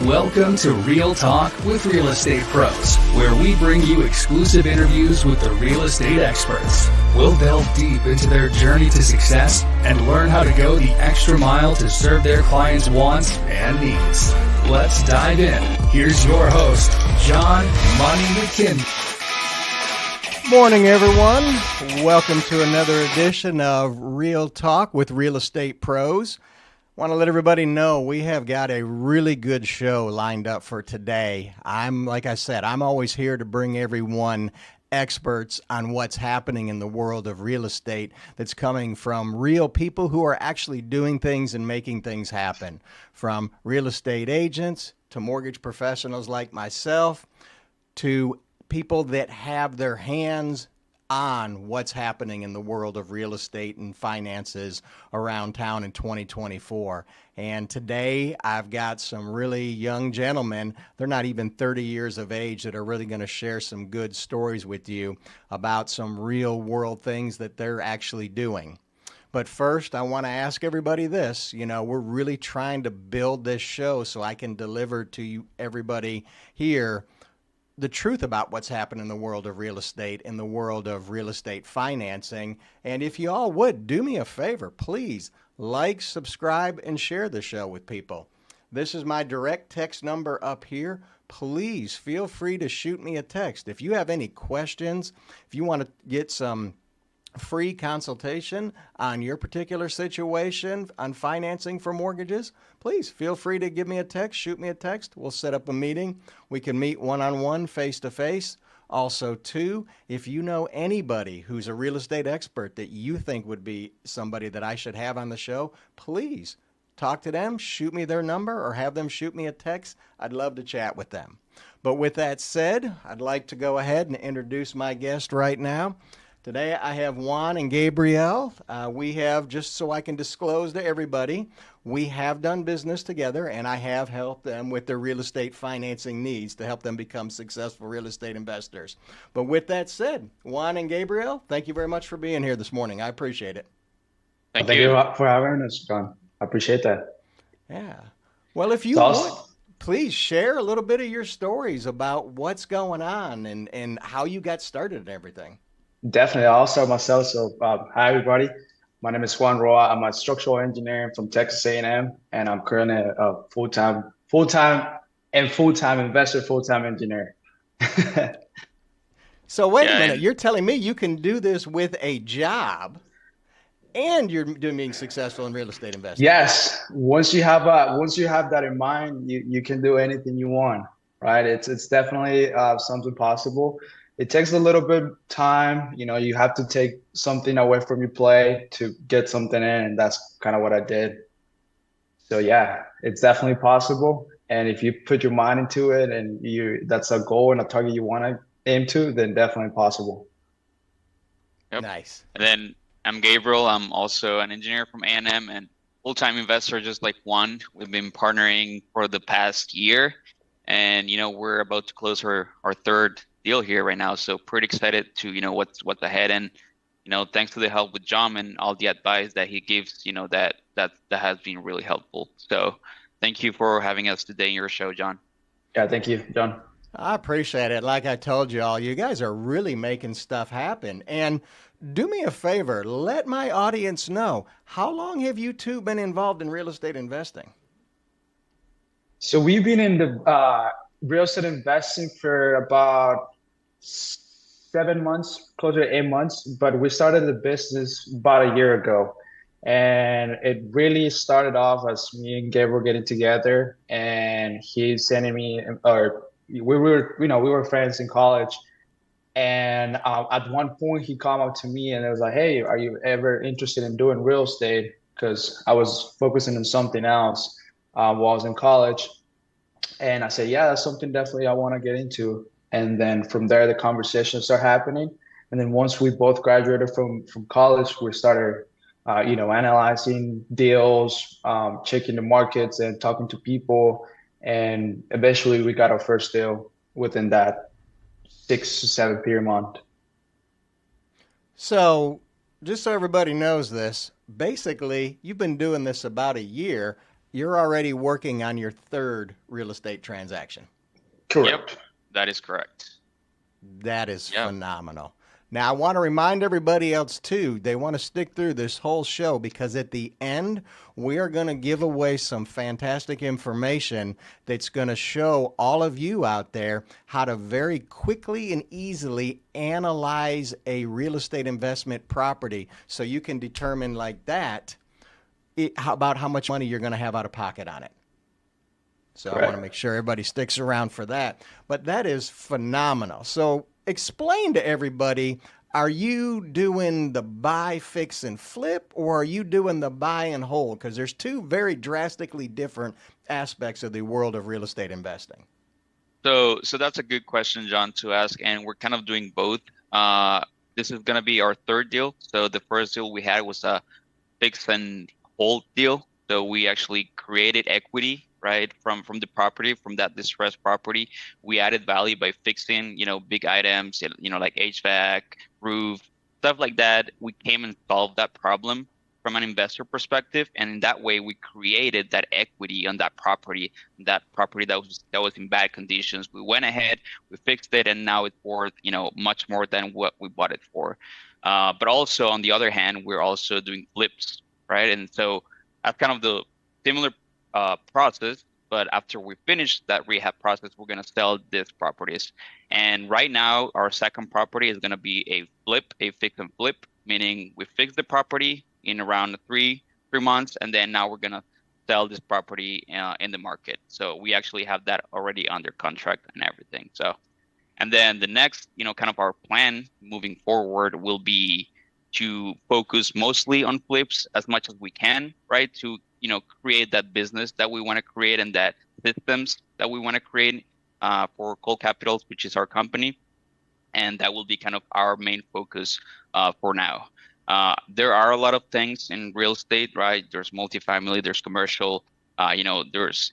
Welcome to Real Talk with Real Estate Pros, where we bring you exclusive interviews with the real estate experts. We'll delve deep into their journey to success and learn how to go the extra mile to serve their clients' wants and needs. Let's dive in. Here's your host, John Money McKinney. Morning, everyone. Welcome to another edition of Real Talk with Real Estate Pros. Want to let everybody know we have got a really good show lined up for today. Like I said, I'm always here to bring everyone experts on what's happening in the world of real estate that's coming from real people who are actually doing things and making things happen. From real estate agents to mortgage professionals like myself to people that have their hands on what's happening in the world of real estate and finances around town in 2024. And today I've got some really young gentlemen, they're not even 30 years of age, that are really going to share some good stories with you about some real world things that they're actually doing. But first, I want to ask everybody this. We're really trying to build this show so I can deliver to you, everybody here, the truth about what's happened in the world of real estate, in the world of real estate financing. And if you all would, do me a favor, please like, subscribe, and share the show with people. This is my direct text number up here. Please feel free to shoot me a text. If you have any questions, if you want to get some free consultation on your particular situation on financing for mortgages, please feel free to give me a text, shoot me a text. We'll set up a meeting. We can meet one-on-one, face-to-face. Also, too, if you know anybody who's a real estate expert that you think would be somebody that I should have on the show, please talk to them, shoot me their number, or have them shoot me a text. I'd love to chat with them. But with that said, I'd like to go ahead and introduce my guest right now. Today I have Juan and Gabriel. We have, just so I can disclose to everybody, we have done business together, and I have helped them with their real estate financing needs to help them become successful real estate investors. But with that said, Juan and Gabriel, thank you very much for being here this morning. I appreciate it. Thank you for having us, John. I appreciate that. Yeah. Well, if you would, please share a little bit of your stories about what's going on and how you got started and everything. Definitely. I'll start myself. So, hi, everybody. My name is Juan. I'm a structural engineer from Texas A&M, and I'm currently a full-time investor, full-time engineer. So wait a minute. You're telling me you can do this with a job and you're being successful in real estate investing? Yes. Once you have that in mind, you can do anything you want, right? It's definitely something possible. It takes a little bit of time. You have to take something away from your play to get something in, and that's kind of what I did. So yeah, it's definitely possible. And if you put your mind into it and that's a goal and a target you want to aim to, then definitely possible. Yep. Nice. And then I'm Gabriel. I'm also an engineer from A&M and full-time investor just like Juan. We've been partnering for the past year, and we're about to close our third deal here right now, so pretty excited to what's ahead, and thanks to the help with John and all the advice that he gives, that has been really helpful. So thank you for having us today in your show, John. Yeah, thank you, John. I appreciate it. Like I told you all, you guys are really making stuff happen. And do me a favor, let my audience know, how long have you two been involved in real estate investing? So we've been in the real estate investing for about 7 months, closer to 8 months, but we started the business about a year ago. And it really started off as me and Gabriel getting together, and he sending me, or we were friends in college. And at one point he came up to me and it was like, hey, are you ever interested in doing real estate? Because I was focusing on something else while I was in college. And I said, yeah, that's something definitely I want to get into. And then from there, the conversations start happening. And then once we both graduated from college, we started, analyzing deals, checking the markets and talking to people. And eventually we got our first deal within that 6 to 7 period month. So just so everybody knows this, basically you've been doing this about a year. you're already working on your third real estate transaction. Correct. Yep, that is correct. That is Yep. phenomenal. Now, I want to remind everybody else, too, they want to stick through this whole show because at the end, we are going to give away some fantastic information that's going to show all of you out there how to very quickly and easily analyze a real estate investment property so you can determine like that about how much money you're going to have out of pocket on it. So I want to make sure everybody sticks around for that. But that is phenomenal. So explain to everybody, are you doing the buy, fix, and flip, or are you doing the buy and hold? Because there's two very drastically different aspects of the world of real estate investing. So that's a good question, John, to ask, and we're kind of doing both. This is going to be our third deal. So the first deal we had was a fix and hold deal. So we actually created equity, right, from the property, from that distressed property. We added value by fixing, big items, like HVAC, roof, stuff like that. We came and solved that problem from an investor perspective, and in that way, we created that equity on that property that was in bad conditions. We went ahead, we fixed it, and now it's worth, much more than what we bought it for. But also, on the other hand, we're also doing flips, right? And so that's kind of the similar process, but after we finish that rehab process, we're going to sell these properties. And right now, our second property is going to be a fix and flip, meaning we fix the property in around three months, and then now we're going to sell this property in the market. So we actually have that already under contract and everything. So, and then the next, kind of our plan moving forward will be to focus mostly on flips as much as we can, right? To create that business that we want to create and that systems that we want to create for Cold Capitals, which is our company. And that will be kind of our main focus for now. There are a lot of things in real estate, right? There's multifamily, there's commercial, there's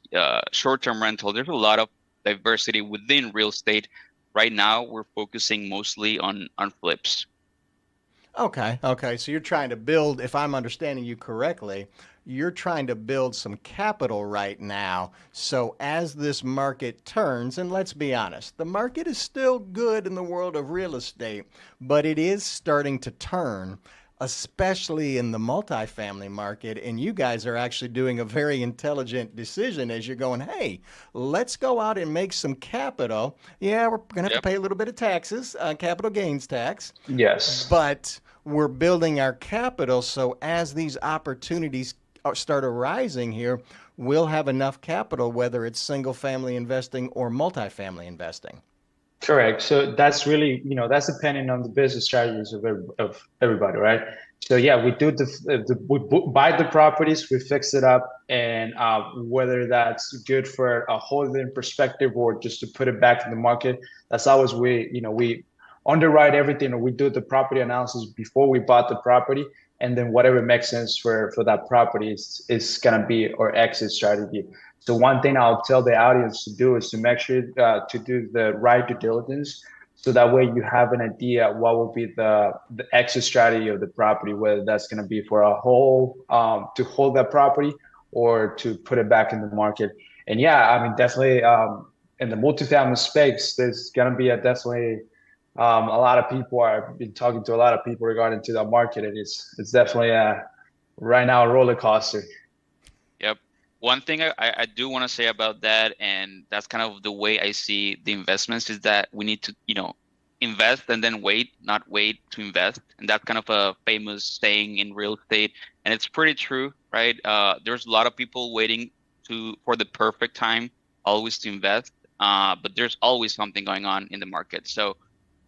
short-term rental. There's a lot of diversity within real estate. Right now, we're focusing mostly on flips. Okay. So you're trying to build, if I'm understanding you correctly, you're trying to build some capital right now. So as this market turns, and let's be honest, the market is still good in the world of real estate, but it is starting to turn, especially in the multifamily market. And you guys are actually doing a very intelligent decision as you're going, hey, let's go out and make some capital. Yeah, we're going to have to pay a little bit of taxes, capital gains tax. Yes. But we're building our capital, so as these opportunities start arising here, we'll have enough capital, whether it's single family investing or multifamily investing. Correct. So that's really, that's depending on the business strategies of everybody, right? So yeah, we do we buy the properties, we fix it up, and whether that's good for a holding perspective or just to put it back in the market, that's always we underwrite everything, or we do the property analysis before we bought the property, and then whatever makes sense for that property is gonna be our exit strategy. So one thing I'll tell the audience to do is to make sure to do the right due diligence, so that way you have an idea what will be the exit strategy of the property, whether that's gonna be for a whole to hold that property or to put it back in the market. And yeah, I mean, definitely in the multifamily space, there's gonna be definitely a lot of people. I've been talking to a lot of people regarding to the market, and it's definitely right now a roller coaster. Yep. One thing I do want to say about that, and that's kind of the way I see the investments, is that we need to, invest and then wait, not wait to invest. And that's kind of a famous saying in real estate, and it's pretty true, right? There's a lot of people waiting for the perfect time always to invest, but there's always something going on in the market. So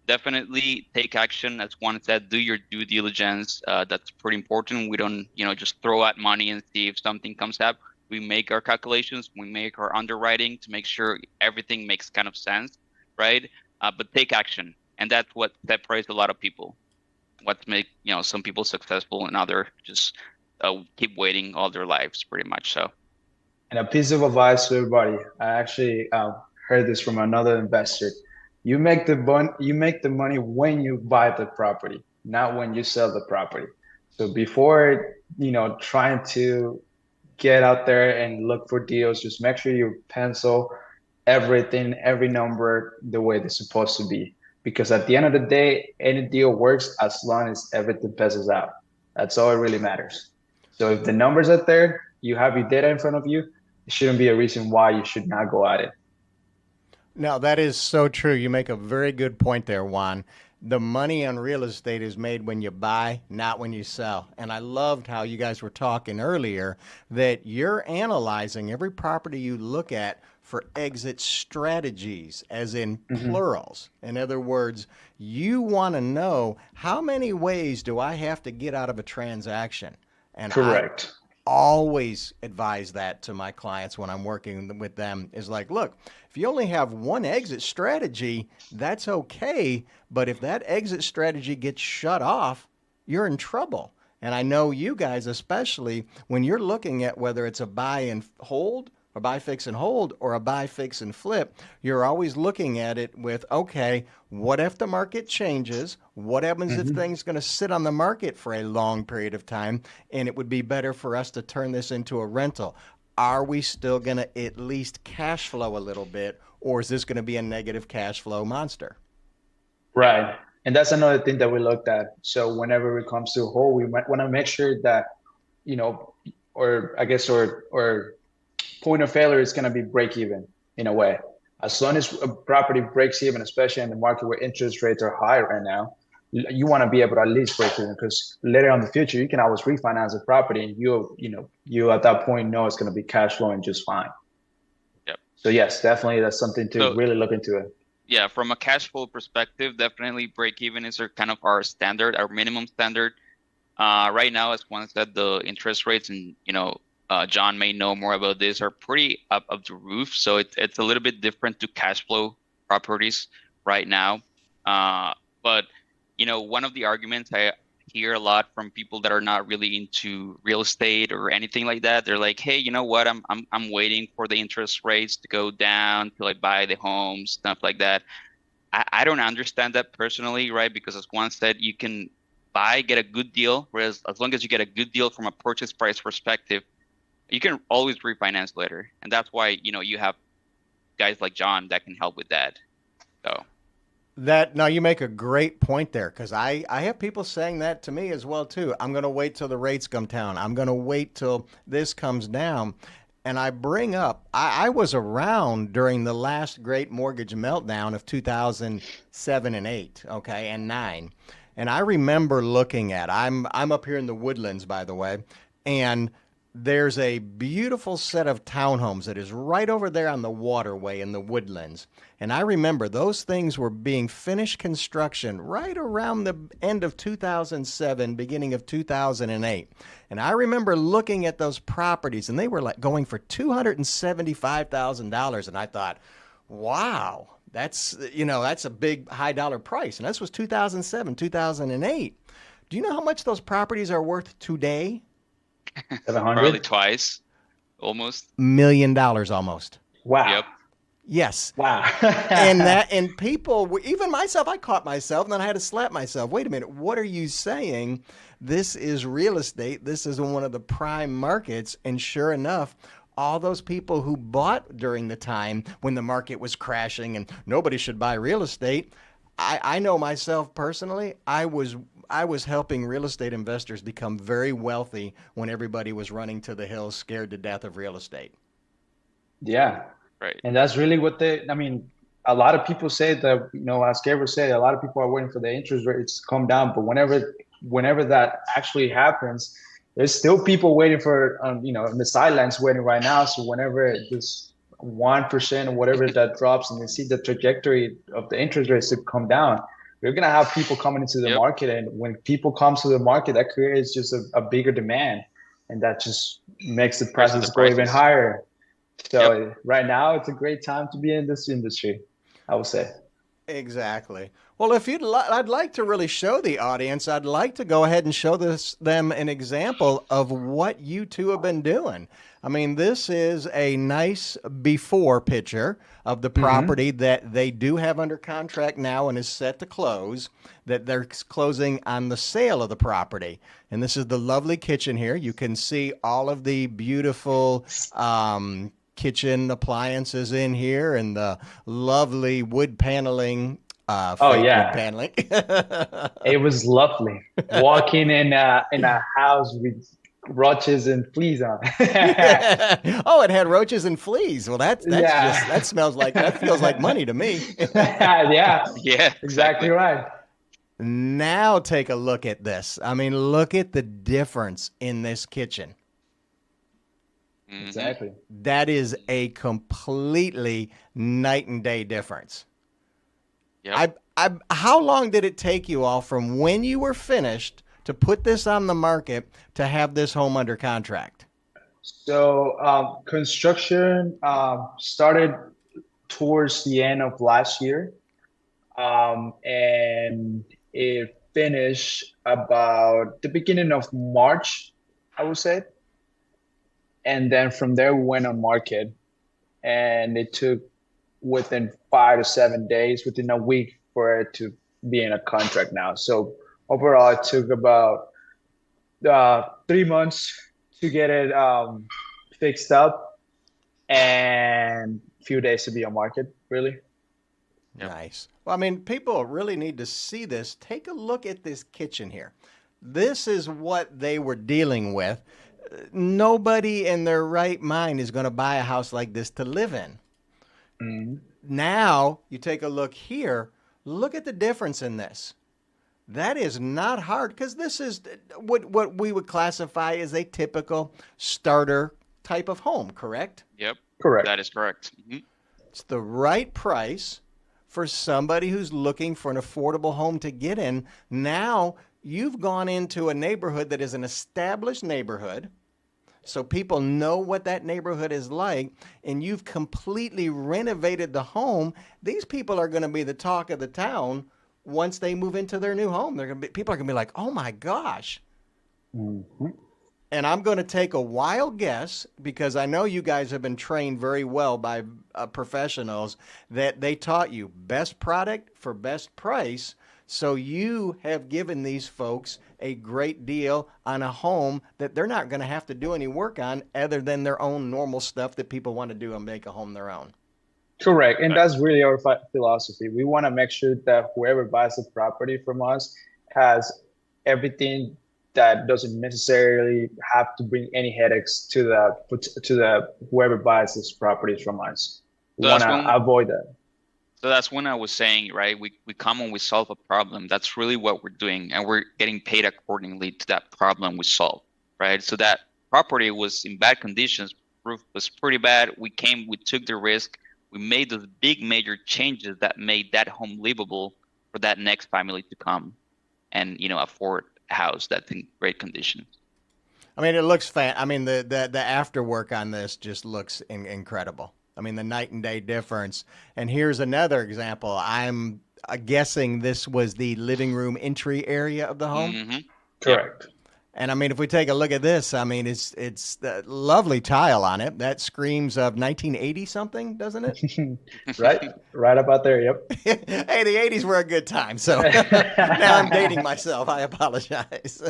definitely take action. As Juan said, do your due diligence. That's pretty important. We don't, just throw out money and see if something comes up. We make our calculations, we make our underwriting to make sure everything makes kind of sense, right? But take action, and that's what separates a lot of people. What make some people successful and other just keep waiting all their lives, pretty much. So. And a piece of advice to everybody. I actually heard this from another investor. You make the money when you buy the property, not when you sell the property. So before, trying to get out there and look for deals. Just make sure you pencil everything, every number the way they're supposed to be. Because at the end of the day, any deal works as long as everything pencils out. That's all it really matters. So if the numbers are there, you have your data in front of you, it shouldn't be a reason why you should not go at it. Now, that is so true. You make a very good point there, Juan. The money on real estate is made when you buy, not when you sell. And I loved how you guys were talking earlier that you're analyzing every property you look at for exit strategies, as in plurals. In other words, you want to know how many ways do I have to get out of a transaction? And Correct. always advise that to my clients when I'm working with them is like, look, if you only have one exit strategy, that's okay. But if that exit strategy gets shut off, you're in trouble. And I know you guys, especially when you're looking at whether it's a buy and hold, or buy, fix, and hold, or a buy, fix, and flip, you're always looking at it with, okay, what if the market changes? What happens if things going to sit on the market for a long period of time, and it would be better for us to turn this into a rental? Are we still going to at least cash flow a little bit, or is this going to be a negative cash flow monster? Right. And that's another thing that we looked at. So whenever it comes to a hold, we might want to make sure that, or I guess, or point of failure is going to be break even in a way. As long as a property breaks even, especially in the market where interest rates are high right now, you want to be able to at least break even, because later on in the future, you can always refinance the property and you at that point know it's going to be cash flowing just fine. Yep. So yes, definitely that's something to really look into it. Yeah, from a cash flow perspective, definitely break even is kind of our standard, our minimum standard. Right now, as Juan said, the interest rates and John may know more about this, are pretty up the roof. So it's a little bit different to cash flow properties right now. But one of the arguments I hear a lot from people that are not really into real estate or anything like that, they're like, hey, you know what? I'm waiting for the interest rates to go down till I buy the home, stuff like that. I don't understand that personally, right? Because as Juan said, you can buy, get a good deal, whereas as long as you get a good deal from a purchase price perspective, you can always refinance later. And that's why, you have guys like John that can help with that. So now you make a great point there, because I have people saying that to me as well too. I'm going to wait till the rates come down. I'm going to wait till this comes down. And I bring up, I was around during the last great mortgage meltdown of 2007 and 8, okay, and 9. And I remember looking at, I'm up here in the Woodlands, by the way, and there's a beautiful set of townhomes that is right over there on the waterway in the Woodlands. And I remember those things were being finished construction right around the end of 2007, beginning of 2008. And I remember looking at those properties, and they were like going for $275,000. And I thought, wow, that's a big high dollar price. And this was 2007, 2008. Do you know how much those properties are worth today? 700? Probably twice, almost. $1 million almost. Wow. Yep. Yes. Wow. and people, even myself, I caught myself, and then I had to slap myself. Wait a minute, what are you saying? This is real estate. This is one of the prime markets. And sure enough, all those people who bought during the time when the market was crashing and nobody should buy real estate, I know myself personally, I was helping real estate investors become very wealthy when everybody was running to the hills, scared to death of real estate. Yeah. Right. And that's really what a lot of people say that, as Gabriel said, a lot of people are waiting for the interest rates to come down. But whenever that actually happens, there's still people waiting for, in the sidelines waiting right now. So whenever this 1% or whatever that drops and they see the trajectory of the interest rates to come down, we're going to have people coming into the market. And when people come to the market, that creates just a bigger demand. And that just makes the prices go even higher. So right now, it's a great time to be in this industry, I would say. Exactly. Well, if I'd like to really show the audience. I'd like to go ahead and show them an example of what you two have been doing. I mean, this is a nice before picture of the property that they do have under contract now and is set to close, that they're closing on the sale of the property. And this is the lovely kitchen here. You can see all of the beautiful kitchen appliances in here and the lovely wood paneling. Wood paneling. It was lovely walking in a house with roaches and fleas on. Oh, it had roaches and fleas. Well, that feels like money to me. Yeah, exactly right. Now take a look at this. I mean, look at the difference in this kitchen. Exactly. That is a completely night and day difference. Yep. How long did it take you all from when you were finished to put this on the market to have this home under contract? So construction started towards the end of last year, and it finished about the beginning of March, I would say. And then from there we went on market, and it took within 5 to 7 days, within a week, for it to be in a contract now. So overall, it took about 3 months to get it fixed up, and a few days to be on market, really. Yep. Nice. Well, I mean, people really need to see this. Take a look at this kitchen here. This is what they were dealing with. Nobody in their right mind is going to buy a house like this to live in. Now you take a look here. Look at the difference in this. That is not hard, because this is what we would classify as a typical starter type of home, correct? Yep. Correct. That is correct. It's the right price for somebody who's looking for an affordable home to get in. Now you've gone into a neighborhood that is an established neighborhood, so people know what that neighborhood is like, and you've completely renovated the home. These people are going to be the talk of the town once they move into their new home. People are going to be like, oh my gosh. And I'm going to take a wild guess, because I know you guys have been trained very well by professionals, that they taught you best product for best price. So you have given these folks a great deal on a home that they're not going to have to do any work on other than their own normal stuff that people want to do and make a home their own. Correct. And that's really our philosophy. We want to make sure that whoever buys the property from us has everything that doesn't necessarily have to bring any headaches to the whoever buys this property from us. We want to avoid that. So that's when I was saying, right, we come and we solve a problem. That's really what we're doing, and we're getting paid accordingly to that problem we solve, right? So that property was in bad conditions, roof was pretty bad. We took the risk, we made those big major changes that made that home livable for that next family to come and, afford a house that's in great condition. I mean, it looks I mean, the after work on this just looks incredible. I mean, the night and day difference. And here's another example. I'm guessing this was the living room entry area of the home. Correct. And I mean, if we take a look at this, I mean, it's the lovely tile on it. That screams of 1980 something, doesn't it? Right about there. Yep. Hey, the 80s were a good time. So now I'm dating myself. I apologize.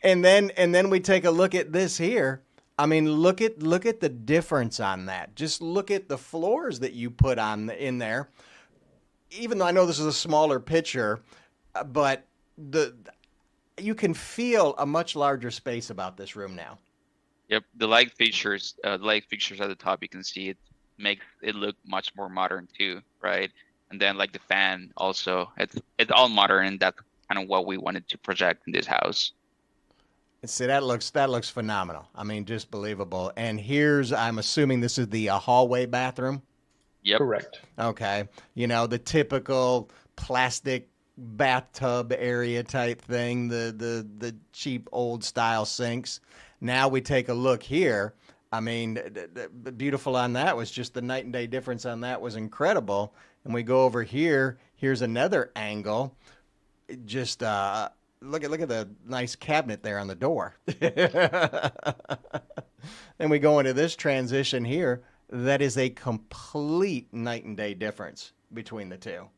And then we take a look at this here. I mean, look at the difference on that. Just look at the floors that you put in there. Even though I know this is a smaller picture, but you can feel a much larger space about this room now. Yep, the light fixtures at the top, you can see it makes it look much more modern too, right? And then like the fan also, it's all modern, and that's kind of what we wanted to project in this house. See, that looks phenomenal. I mean, just believable. And I'm assuming this is the hallway bathroom? Yep. Correct. Okay. The typical plastic bathtub area type thing, the cheap old style sinks. Now we take a look here. I mean, the beautiful on that was just the night and day difference on that was incredible. and we go over here. Here's another angle. Just look at the nice cabinet there on the door. Then we go into this transition here. That is a complete night and day difference between the two.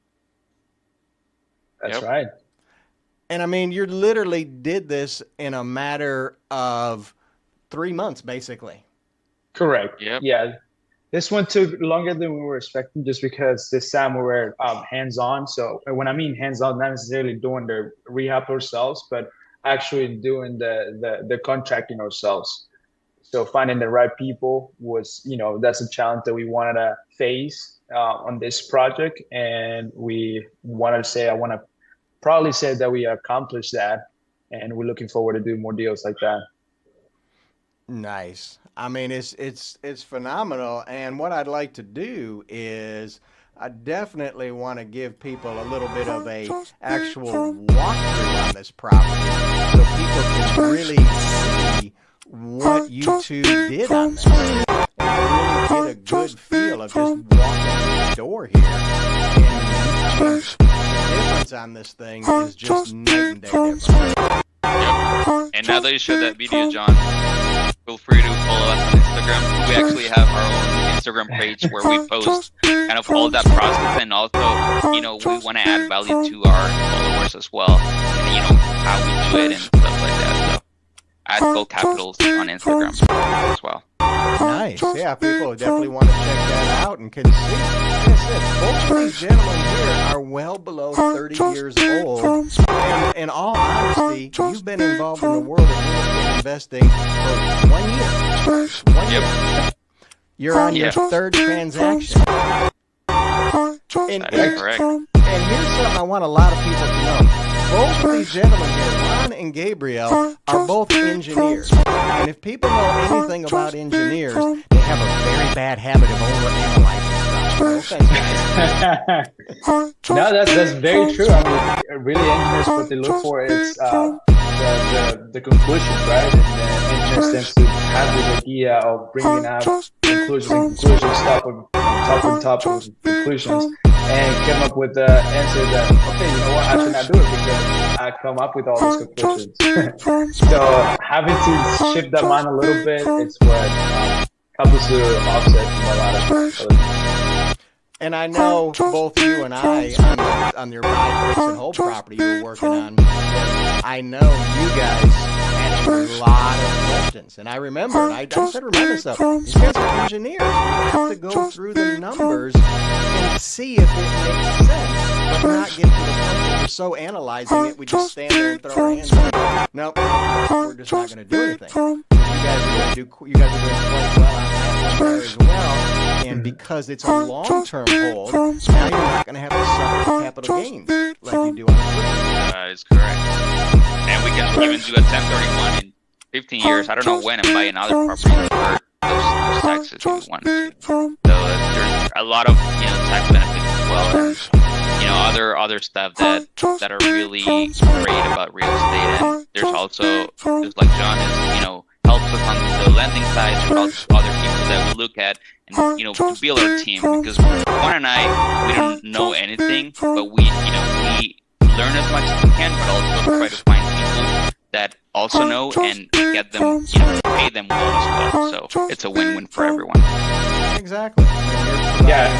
That's right. And I mean, you literally did this in a matter of 3 months, basically. Correct. Yep. Yeah. This one took longer than we were expecting just because this time we were hands-on. So when I mean hands-on, not necessarily doing the rehab ourselves, but actually doing the contracting ourselves. So finding the right people was, that's a challenge that we wanted to face on this project. And I want to proudly say that we accomplished that. And we're looking forward to doing more deals like that. Nice. I mean, it's phenomenal. And what I'd like to do is I definitely want to give people a little bit of a actual walkthrough on this property so people can really see what you two did on this and really get a good feel of just walking through the door here. And the difference on this thing is just night and day difference. Yep. And now that you showed that video, John, feel free to follow us on Instagram. We actually have our own Instagram page where we post kind of all that process, and also, we want to add value to our followers as well. And, how we do it and stuff like that. So, at Gold Capitals on Instagram as well. Nice. Yeah, people definitely want to check that out and can see. Like I said, both of these gentlemen here are well below 30 years old. And in all honesty, you've been involved in the world of real estate investing for 1 year. 1 year. You're on your third transaction. That is correct. And here's something I want a lot of people to know. Both of these gentlemen here, Juan and Gabriel, are both engineers. And if people know anything about engineers, they have a very bad habit of overanalyzing stuff. No offense, guys. No, that's very true. I mean, really, engineers, what they look for is the conclusions, right? And the engineers tend to have this idea of bringing out conclusions, stuff on top of conclusions, and come up with the answer that, okay, you know what, I should not do it because I come up with all these conclusions. So having to shift that mind a little bit is what helps us to offset from a lot of other things. And I know both you and I on your buy, fix, and hold property you were working on, I know you guys had a lot of questions. And I remember, and I said, remember stuff. These guys are engineers. We have to go through the numbers and see if it makes sense, but not get to the point where we're so analyzing it, we just stand there and throw our hands up. Nope, we're just not going to do anything. You guys are doing quite well on that one there as well. And because it's a long-term hold, now you're not going to have to suffer capital gains like you do on a flip. That is correct. And we can even do a 1031 in 15 years. I don't know when, and buy another property for those taxes if you wanted to. So there's a lot of tax benefits as well, and other stuff that are really great about real estate. And there's also, just like John is, helps us on the lending side. There's also other people that we look at and to build our team, because Juan and I, we don't know anything, but we learn as much as we can, but also try to find people that also know and get them, pay them well as well. So it's a win-win for everyone. Exactly. You're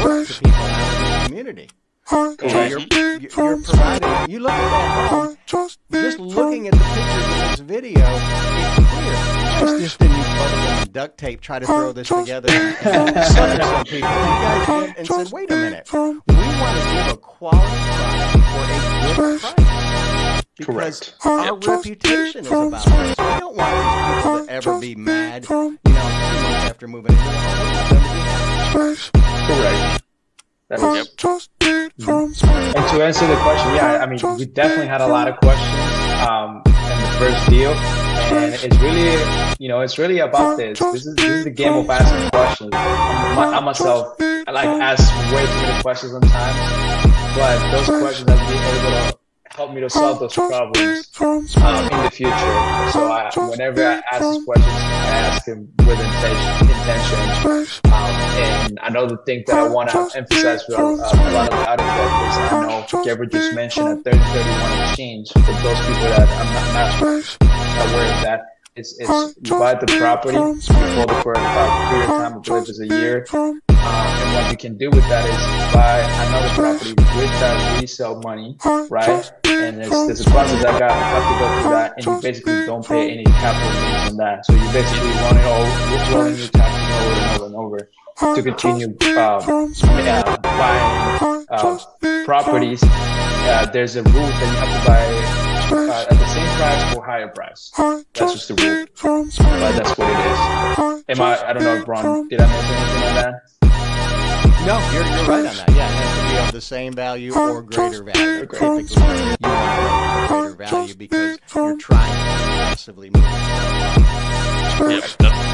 work to people out in the community. You're providing. You look at that home. Just looking at the pictures in this video, it's clear. You guys just didn't use bubble and duct tape, try to throw this together and sucker some people. You guys went and said, "Wait a minute, we want to give a quality product for a good price." Because our reputation is about this. We don't want these people to ever be mad, 2 months after moving into the home. Correct. That is, And to answer the question, I mean, we definitely had a lot of questions in the first deal, and it's really about this. This is the game of asking questions. I myself, I ask way too many questions sometimes, but those questions have been able to help me to solve those problems in the future. So whenever I ask these questions, I ask them with intention intentions. And another thing that I want to emphasize with a lot of the audience is I know Gabriel just mentioned a 30-31 exchange. For those people that I'm not aware of that, it's you buy the property, you hold it for a period of time, I believe it's a year. And what you can do with that is buy another property with that resale money, right? And there's a process that have to go through that, and you basically don't pay any capital gains on that. So you basically run it all, rolling your taxes over and over and over to continue buying properties. There's a rule that you have to buy at the same price or higher price. That's just the rule, but that's what it is. I don't know, Ron, did I miss anything on that? No, you're right on that. Yeah, it has to be of the same value or greater value. Typically, you want to go greater value because you're trying to aggressively move yourself. Yeah,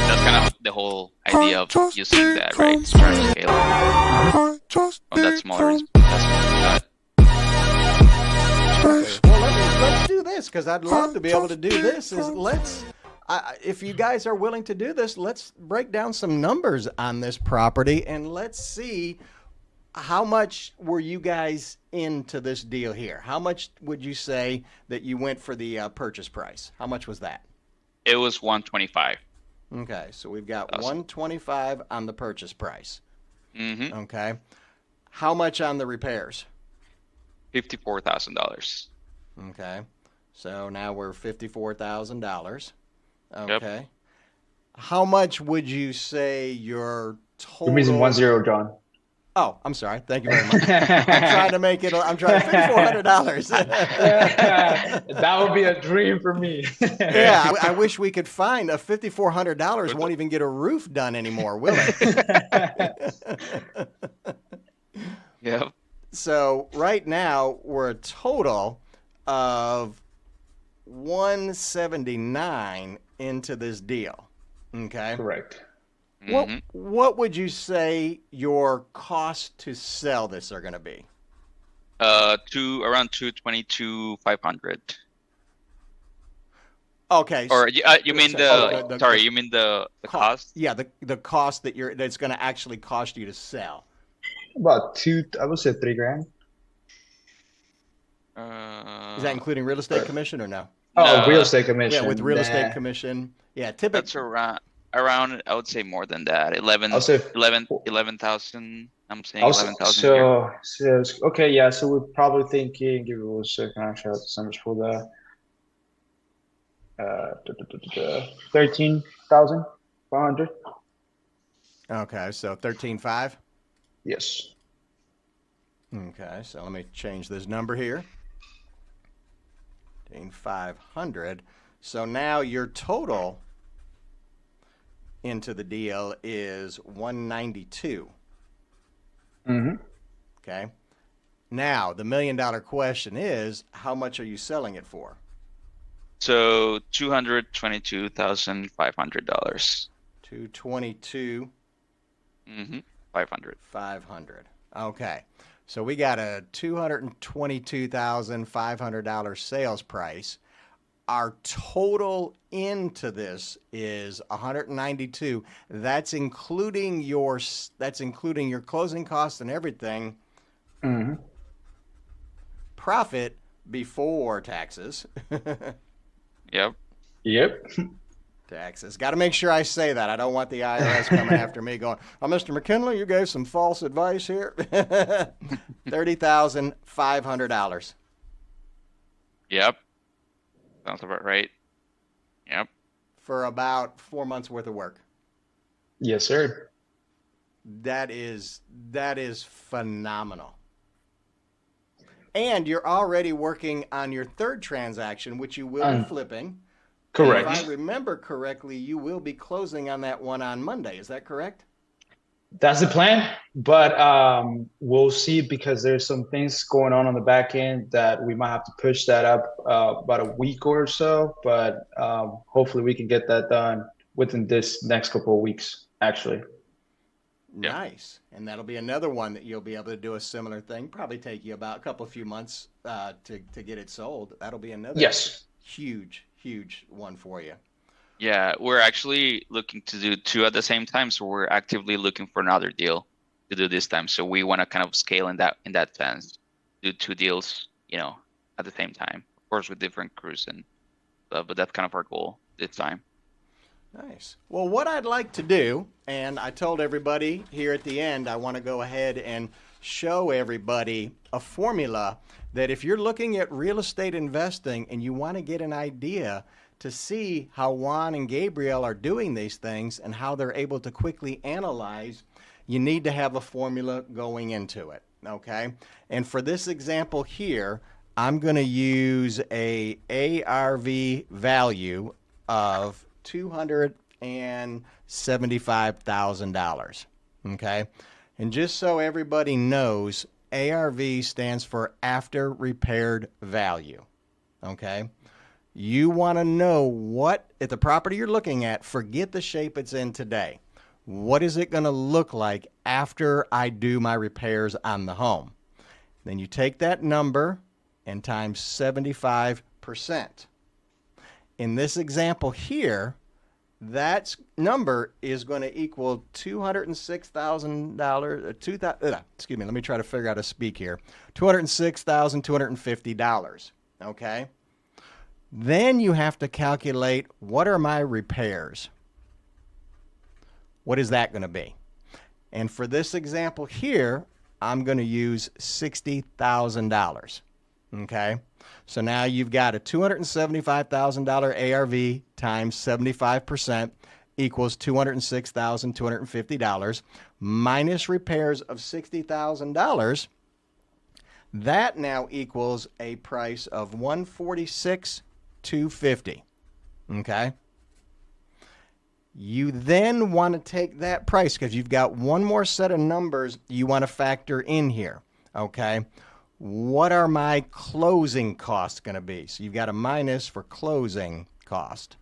that's kind of the whole idea of using that, right? It's trying to scale on that smaller investment. Well, let's do this because I'd love to be able to do this. If you guys are willing to do this, let's break down some numbers on this property and let's see how much were you guys into this deal here. How much would you say that you went for the purchase price? How much was that? It was 125. Okay, so we've got 125 on the purchase price. Mm-hmm. Okay, how much on the repairs? $54,000. Okay, so now we're $54,000. Okay. Yep. How much would you say your total? You're missing 10, John. Oh, I'm sorry. Thank you very much. I'm trying $5,400. That would be a dream for me. Yeah, I wish we could find a $5,400 won't even get a roof done anymore, will it? Yep. So right now we're a total of 179 into this deal. Okay. Correct. What would you say your cost to sell this are going to be? Around 222,500. Okay. Or you mean you mean the cost? Yeah, the cost that's going to actually cost you to sell. About I would say $3,000. Is that including real estate commission or no? Oh, real estate commission. Yeah, with real estate commission. Yeah, typically. That's around. I would say more than that. 11,000. I'm saying 11,000. So okay, yeah. So we're probably thinking. Give it a second. Actually, I have the numbers for that. 13,500. Okay, so 13,500. Yes. Okay, so let me change this number here. 13,500. So now your total into the deal is 192. Mm-hmm. Okay. Now the $1 million question is, how much are you selling it for? So $222,500. $222. Mm-hmm. 500. 500. Okay. So we got a $222,500 sales price. Our total into this is 192. That's including your closing costs and everything. Mm-hmm. Profit before taxes. Yep. Taxes. Got to make sure I say that. I don't want the IRS coming after me going, "Oh, Mr. McKinley, you gave some false advice here." $30,500. Yep. Sounds about right. Yep. For about 4 months worth of work. Yes, sir. That is phenomenal. And you're already working on your third transaction, which you will be flipping. Correct. And if I remember correctly, you will be closing on that one on Monday. Is that correct? That's the plan, but we'll see because there's some things going on the back end that we might have to push that up about a week or so. But hopefully we can get that done within this next couple of weeks, actually. Nice. And that'll be another one that you'll be able to do a similar thing. Probably take you about a few months to get it sold. That'll be another huge one for you. Yeah, we're actually looking to do two at the same time, so we're actively looking for another deal to do this time. So we want to kind of scale in that sense, do two deals, at the same time. Of course, with different crews and stuff, but that's kind of our goal this time. Nice. Well, what I'd like to do, and I told everybody here at the end, I want to go ahead and show everybody a formula that if you're looking at real estate investing and you want to get an idea to see how Juan and Gabriel are doing these things and how they're able to quickly analyze, you need to have a formula going into it, okay? And for this example here, I'm going to use a ARV value of $275,000, okay? And just so everybody knows, ARV stands for after repaired value, okay? You want to know what, at the property you're looking at, forget the shape it's in today. What is it going to look like after I do my repairs on the home? Then you take that number and times 75%. In this example here, that number is going to equal $206,000. Excuse me, let me try to figure out how to speak here. $206,250. Okay? Then you have to calculate, what are my repairs? What is that going to be? And for this example here, I'm going to use $60,000. Okay? So now you've got a $275,000 ARV times 75% equals $206,250 minus repairs of $60,000. That now equals a price of $146,250. Okay? You then want to take that price because you've got one more set of numbers you want to factor in here. Okay? What are my closing costs going to be? So you've got a minus for closing cost.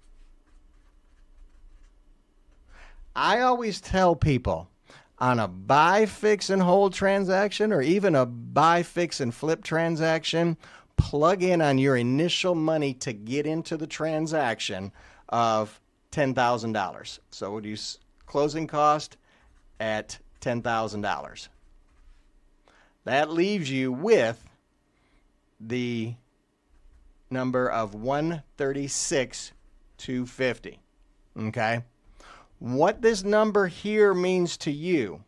I always tell people on a buy, fix, and hold transaction or even a buy, fix, and flip transaction, plug in on your initial money to get into the transaction of $10,000. So we'll do closing cost at $10,000. That leaves you with the number of $136,250. Okay? What this number here means to you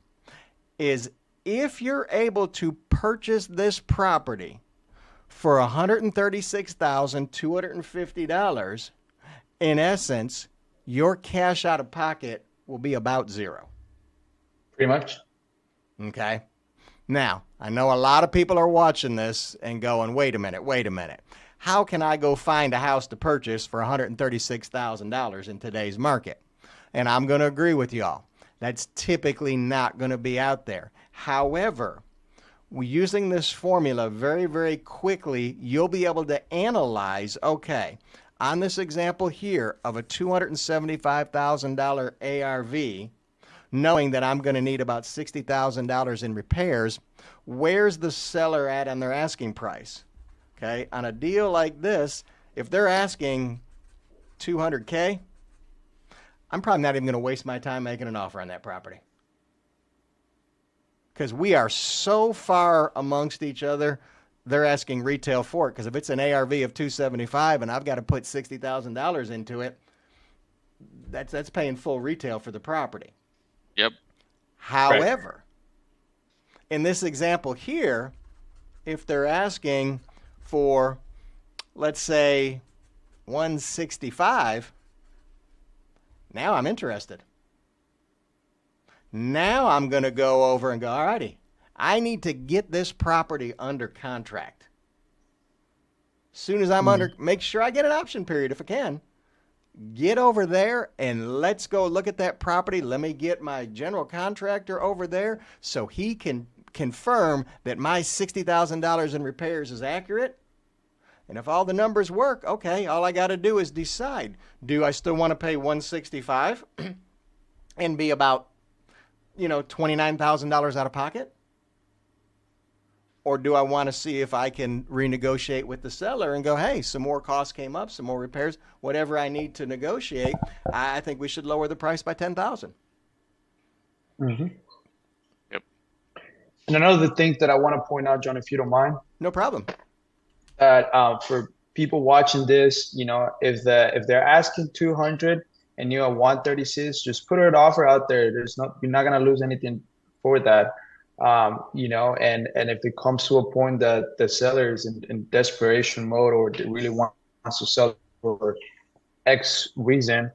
is if you're able to purchase this property for $136,250, in essence, your cash out of pocket will be about zero. Pretty much. Okay? Now, I know a lot of people are watching this and going, wait a minute. How can I go find a house to purchase for $136,000 in today's market? And I'm going to agree with y'all. That's typically not going to be out there. However, using this formula very, very quickly, you'll be able to analyze, okay, on this example here of a $275,000 ARV, knowing that I'm going to need about $60,000 in repairs, where's the seller at on their asking price? Okay, on a deal like this, if they're asking $200K, I'm probably not even going to waste my time making an offer on that property. Because we are so far amongst each other, they're asking retail for it. Because if it's an ARV of $275 and I've got to put $60,000 into it, that's paying full retail for the property. Yep. However, in this example here, if they're asking for, let's say, $165, now I'm interested. Now I'm going to go over and go, all righty, I need to get this property under contract. As soon as I'm make sure I get an option period if I can. Get over there and let's go look at that property. Let me get my general contractor over there so he can confirm that my $60,000 in repairs is accurate. And if all the numbers work, okay, all I got to do is decide. Do I still want to pay $165 and be about, $29,000 out of pocket? Or do I want to see if I can renegotiate with the seller and go, hey, some more costs came up, some more repairs, whatever I need to negotiate, I think we should lower the price by 10,000. Mm-hmm. Yep. And another thing that I want to point out, John, if you don't mind, No problem. that for people watching this, if they're asking 200 and you have 136, just put an offer out there. You're not gonna lose anything for that. And if it comes to a point that the seller is in desperation mode or they really wants to sell for X reason,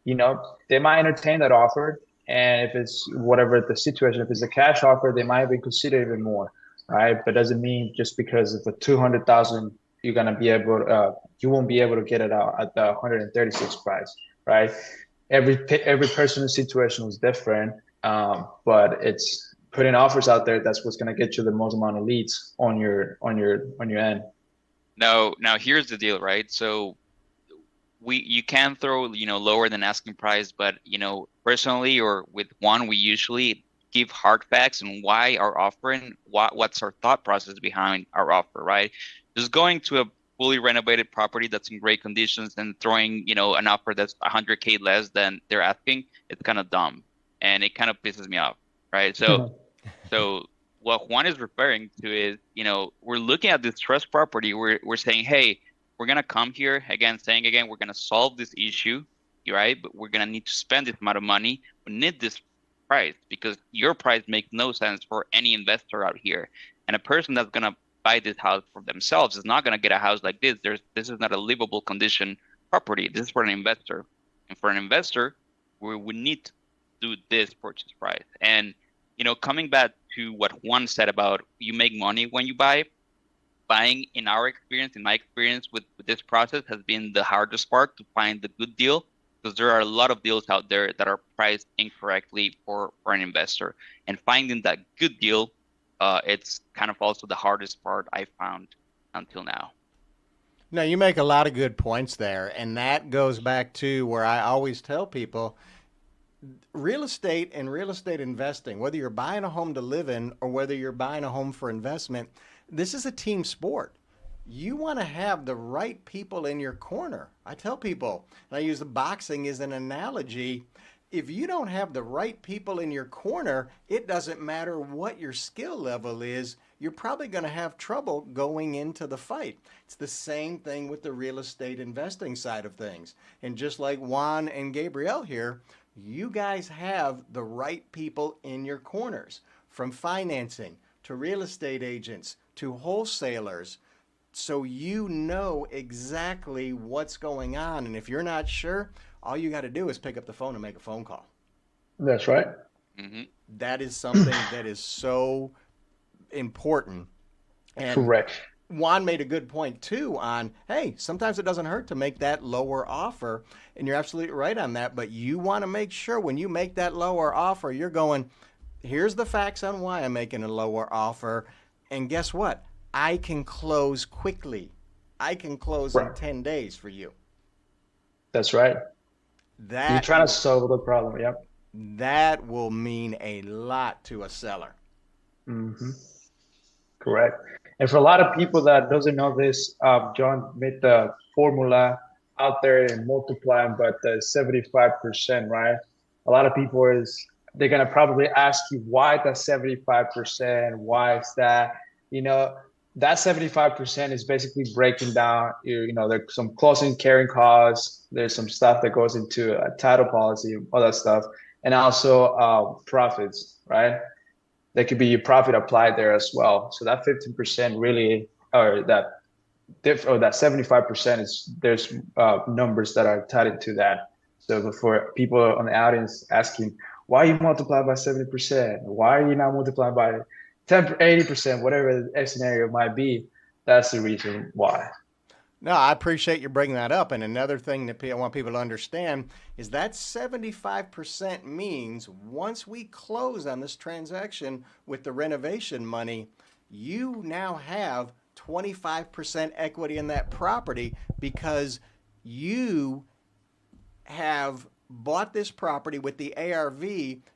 they might entertain that offer. And if it's whatever the situation, if it's a cash offer, they might even consider even more, right? But doesn't mean just because it's a 200,000, you're gonna be able, you won't be able to get it out at the 136 price, right? Every person's situation is different, but it's putting offers out there. That's what's gonna get you the most amount of leads on your end. Now here's the deal, right? So you can throw lower than asking price, but personally or with Juan, we usually give hard facts and why our offering, what's our thought process behind our offer, right? Just going to a fully renovated property that's in great conditions and throwing an offer that's 100K less than they're asking, it's kind of dumb and it kind of pisses me off, right? So what Juan is referring to is we're looking at this trust property, we're saying, hey, we're gonna come here again, we're gonna solve this issue, right? But we're gonna need to spend this amount of money. We need this price because your price makes no sense for any investor out here. And a person that's gonna buy this house for themselves is not gonna get a house like this. This is not a livable condition property. This is for an investor. And for an investor, we need to do this purchase price. And coming back to what Juan said about you make money when you buy. Buying, in my experience with this process, has been the hardest part to find the good deal, because there are a lot of deals out there that are priced incorrectly for an investor. And finding that good deal, it's kind of also the hardest part I found until now. Now, you make a lot of good points there, and that goes back to where I always tell people, real estate and real estate investing, whether you're buying a home to live in or whether you're buying a home for investment, this is a team sport. You want to have the right people in your corner. I tell people, and I use the boxing as an analogy, if you don't have the right people in your corner, it doesn't matter what your skill level is, you're probably going to have trouble going into the fight. It's the same thing with the real estate investing side of things. And just like Juan and Gabriel here, you guys have the right people in your corners, from financing to real estate agents to wholesalers, so you know exactly what's going on. And if you're not sure, all you got to do is pick up the phone and make a phone call. That's right. Mm-hmm. That is something that is so important. And correct. Juan made a good point too on, hey, sometimes it doesn't hurt to make that lower offer. And you're absolutely right on that. But you want to make sure when you make that lower offer, you're going, here's the facts on why I'm making a lower offer. And guess what? I can close quickly. I can close in 10 days for you. That's right. You're trying to solve the problem. Yep. That will mean a lot to a seller. Mm-hmm. Correct. And for a lot of people that doesn't know this, John made the formula out there and multiplying, but the 75%, right? A lot of people they're going to probably ask you why the 75%, why is that? That 75% is basically breaking down, there's some closing carrying costs. There's some stuff that goes into a title policy, all that stuff. And also profits, right? There could be your profit applied there as well. So that 15% really, or that 75% there's numbers that are tied into that. So for people on the audience asking, why you multiply by 70%? Why are you not multiplying by 10, 80%, whatever the scenario might be? That's the reason why. No, I appreciate you bringing that up. And another thing that I want people to understand is that 75% means once we close on this transaction with the renovation money, you now have 25% equity in that property because you have bought this property with the ARV,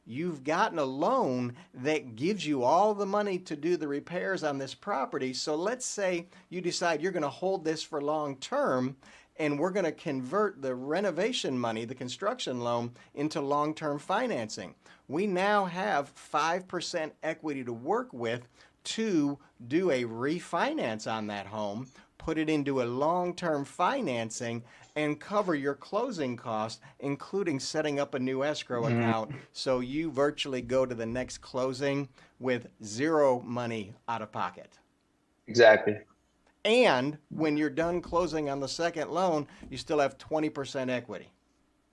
you've gotten a loan that gives you all the money to do the repairs on this property. So let's say you decide you're going to hold this for long term, and we're going to convert the renovation money, the construction loan, into long-term financing. We now have 5% equity to work with to do a refinance on that home, put it into a long-term financing, and cover your closing costs, including setting up a new escrow account, so you virtually go to the next closing with zero money out of pocket. Exactly. And when you're done closing on the second loan, you still have 20% equity.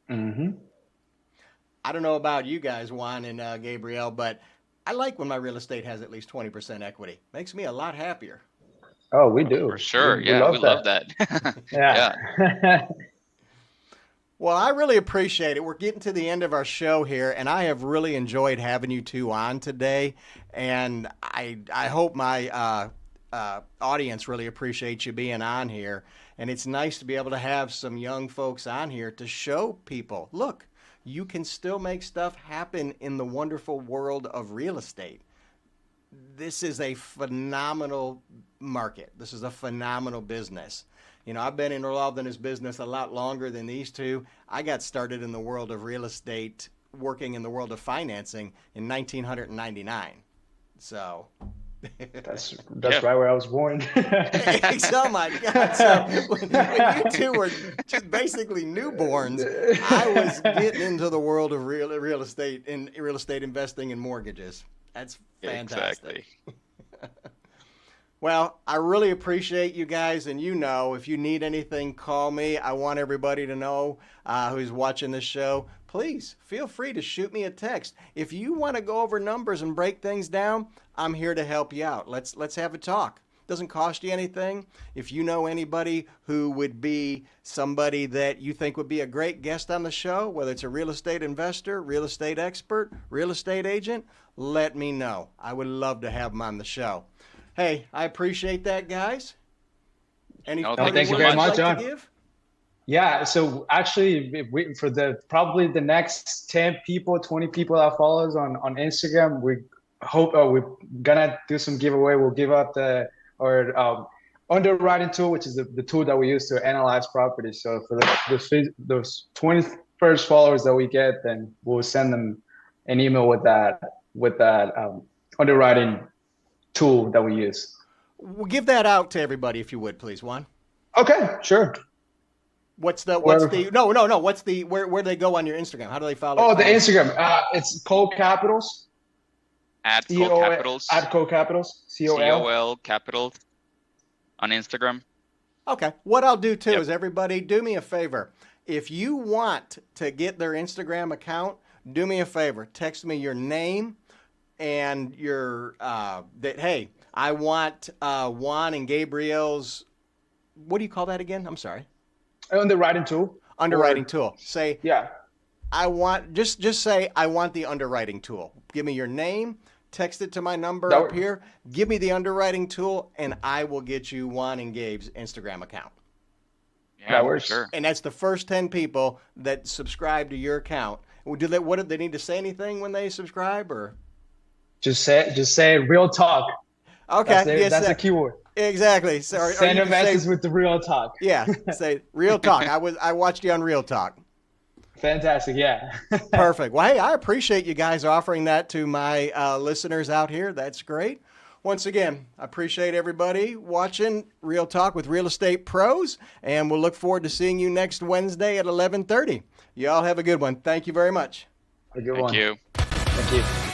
I don't know about you guys, Juan and Gabriel, but I like when my real estate has at least 20% equity. Makes me a lot happier. Oh, we do. For sure. We love that. Yeah. Well, I really appreciate it. We're getting to the end of our show here, and I have really enjoyed having you two on today. And I hope my audience really appreciates you being on here. And it's nice to be able to have some young folks on here to show people, look, you can still make stuff happen in the wonderful world of real estate. This is a phenomenal market. This is a phenomenal business. You know, I've been involved in this business a lot longer than these two. I got started in the world of real estate, working in the world of financing in 1999. So that's right where I was born. Oh my God! So when you two were just basically newborns, I was getting into the world of real estate and real estate investing and mortgages. That's fantastic. Exactly. Well, I really appreciate you guys, and you know, if you need anything, call me. I want everybody to know who's watching this show. Please feel free to shoot me a text. If you want to go over numbers and break things down, I'm here to help you out. Let's have a talk. Doesn't cost you anything. If you know anybody who would be somebody that you think would be a great guest on the show, whether it's a real estate investor, real estate expert, real estate agent, let me know. I would love to have them on the show. Hey, I appreciate that, guys. Thank you very much, John. Yeah, so actually, for probably the next 10 people, 20 people that follow us on Instagram, we hope we're gonna do some giveaway. We'll give out our underwriting tool, which is the tool that we use to analyze properties. So for those 20 first followers that we get, then we'll send them an email with that underwriting tool that we use. We'll give that out to everybody if you would, please, Juan. Okay, sure. Where they go on your Instagram? How do they follow? Oh, the Instagram. It's Cole Capitals. At Cole Capitals. At Cole Capitals. COL Capitals on Instagram. Okay. What I'll do too is, everybody, do me a favor. If you want to get their Instagram account, do me a favor. Text me your name and your hey, I want Juan and Gabriel's, what do you call that again? I'm sorry. Underwriting tool. Underwriting tool. Say, yeah. I want, just say, I want the underwriting tool. Give me your name, text it to my number up here, give me the underwriting tool, and I will get you Juan and Gabe's Instagram account. Yeah, that works. Sure. And that's the first 10 people that subscribe to your account. What do they need to say anything when they subscribe, or? Just say real talk. Okay. That's the keyword. Exactly. So, send a message with the real talk. Yeah. Say real talk. I watched you on Real Talk. Fantastic. Yeah. Perfect. Well, hey, I appreciate you guys offering that to my listeners out here. That's great. Once again, I appreciate everybody watching Real Talk with Real Estate Pros, and we'll look forward to seeing you next Wednesday at 11:30. You all have a good one. Thank you very much. Have a good one. Thank you. Thank you.